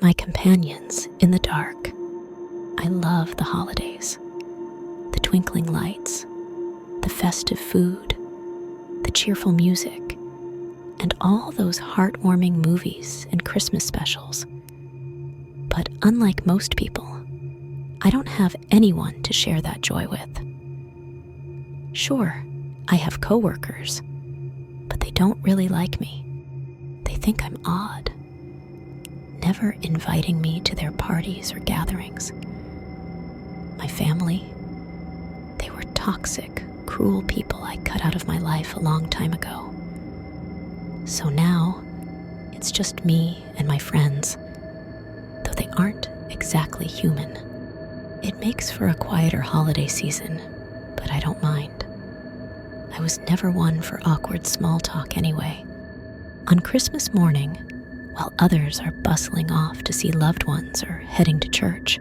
my companions in the dark. I love the holidays, the twinkling lights, the festive food, the cheerful music, and all those heartwarming movies and Christmas specials. But unlike most people, I don't have anyone to share that joy with. Sure, I have coworkers, but they don't really like me. They think I'm odd, never inviting me to their parties or gatherings. My family, they were toxic, cruel people I cut out of my life a long time ago. So now, it's just me and my friends, though they aren't exactly human. It makes for a quieter holiday season, but I don't mind. I was never one for awkward small talk anyway. On Christmas morning, while others are bustling off to see loved ones or heading to church,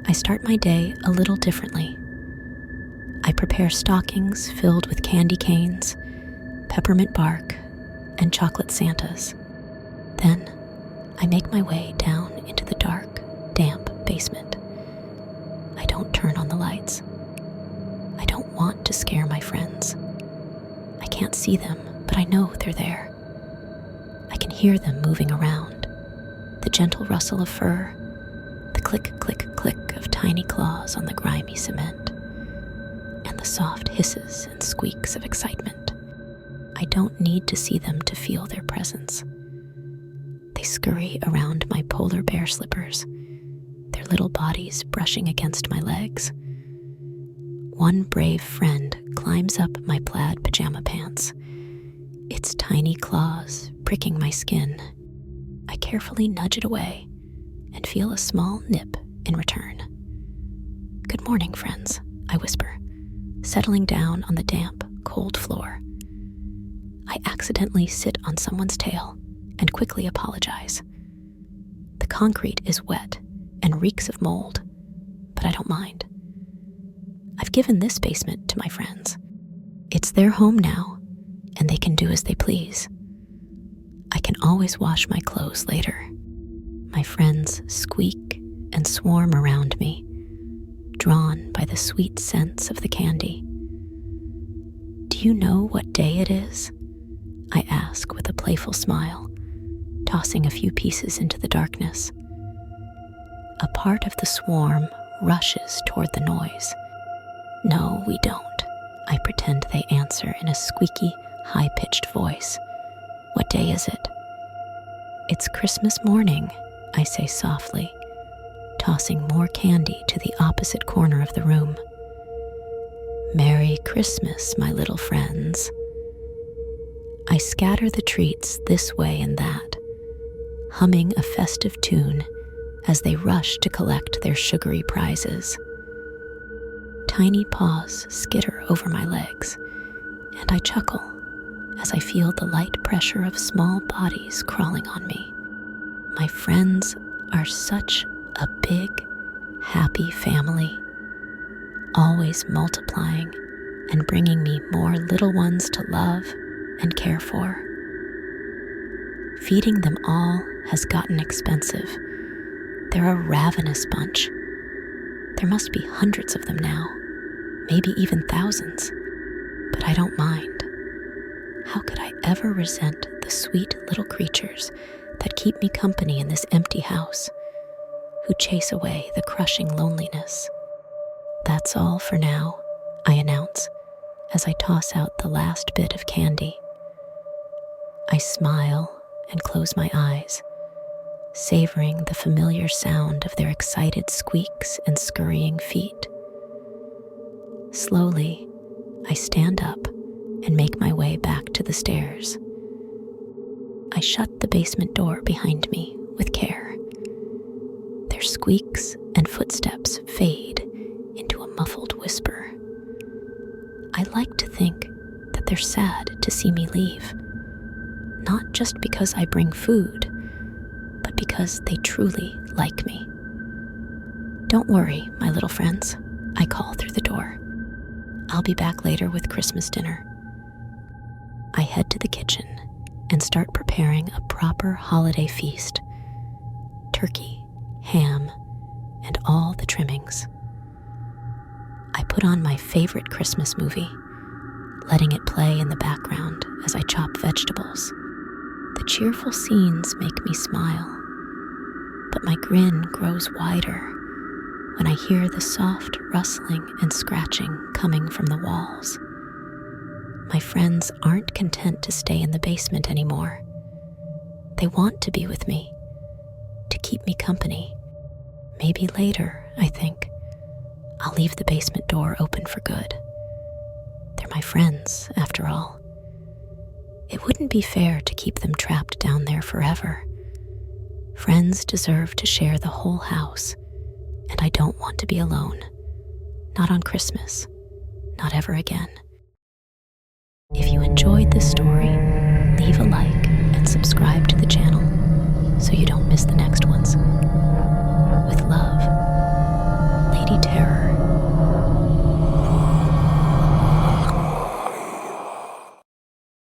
I start my day a little differently. I prepare stockings filled with candy canes, peppermint bark, and chocolate Santas. Then, I make my way down into the dark, damp basement. I don't turn on the lights. I don't want to scare my friends. I can't see them, but I know they're there. I can hear them moving around, the gentle rustle of fur, the click, click, click of tiny claws on the grimy cement, and the soft hisses and squeaks of excitement. I don't need to see them to feel their presence. They scurry around my polar bear slippers, their little bodies brushing against my legs. One brave friend climbs up my plaid pajama pants, its tiny claws pricking my skin. I carefully nudge it away and feel a small nip in return. "Good morning, friends," I whisper, settling down on the damp, cold floor. I accidentally sit on someone's tail and quickly apologize. The concrete is wet and reeks of mold, but I don't mind. I've given this basement to my friends. It's their home now, and they can do as they please. I can always wash my clothes later. My friends squeak and swarm around me, drawn by the sweet scents of the candy. "Do you know what day it is?" I ask with a playful smile, tossing a few pieces into the darkness. A part of the swarm rushes toward the noise. "No, we don't," I pretend they answer in a squeaky, high-pitched voice. "What day is it?" "It's Christmas morning," I say softly, tossing more candy to the opposite corner of the room. "Merry Christmas, my little friends." I scatter the treats this way and that, humming a festive tune as they rush to collect their sugary prizes. Tiny paws skitter over my legs, and I chuckle as I feel the light pressure of small bodies crawling on me. My friends are such a big, happy family, always multiplying and bringing me more little ones to love and care for. Feeding them all has gotten expensive. They're a ravenous bunch. There must be hundreds of them now, maybe even thousands, but I don't mind. How could I ever resent the sweet little creatures that keep me company in this empty house, who chase away the crushing loneliness? "That's all for now," I announce as I toss out the last bit of candy. I smile and close my eyes, savoring the familiar sound of their excited squeaks and scurrying feet. Slowly, I stand up and make my way back to the stairs. I shut the basement door behind me with care. Their squeaks and footsteps fade into a muffled whisper. I like to think that they're sad to see me leave, not just because I bring food, but because they truly like me. "Don't worry, my little friends," I call through the door. "I'll be back later with Christmas dinner." I head to the kitchen and start preparing a proper holiday feast, turkey, ham, and all the trimmings. I put on my favorite Christmas movie, letting it play in the background as I chop vegetables. The cheerful scenes make me smile, but my grin grows wider when I hear the soft rustling and scratching coming from the walls. My friends aren't content to stay in the basement anymore. They want to be with me, to keep me company. Maybe later, I think, I'll leave the basement door open for good. They're my friends, after all. It wouldn't be fair to keep them trapped down there forever. Friends deserve to share the whole house, and I don't want to be alone. Not on Christmas. Not ever again. If you enjoyed this story, leave a like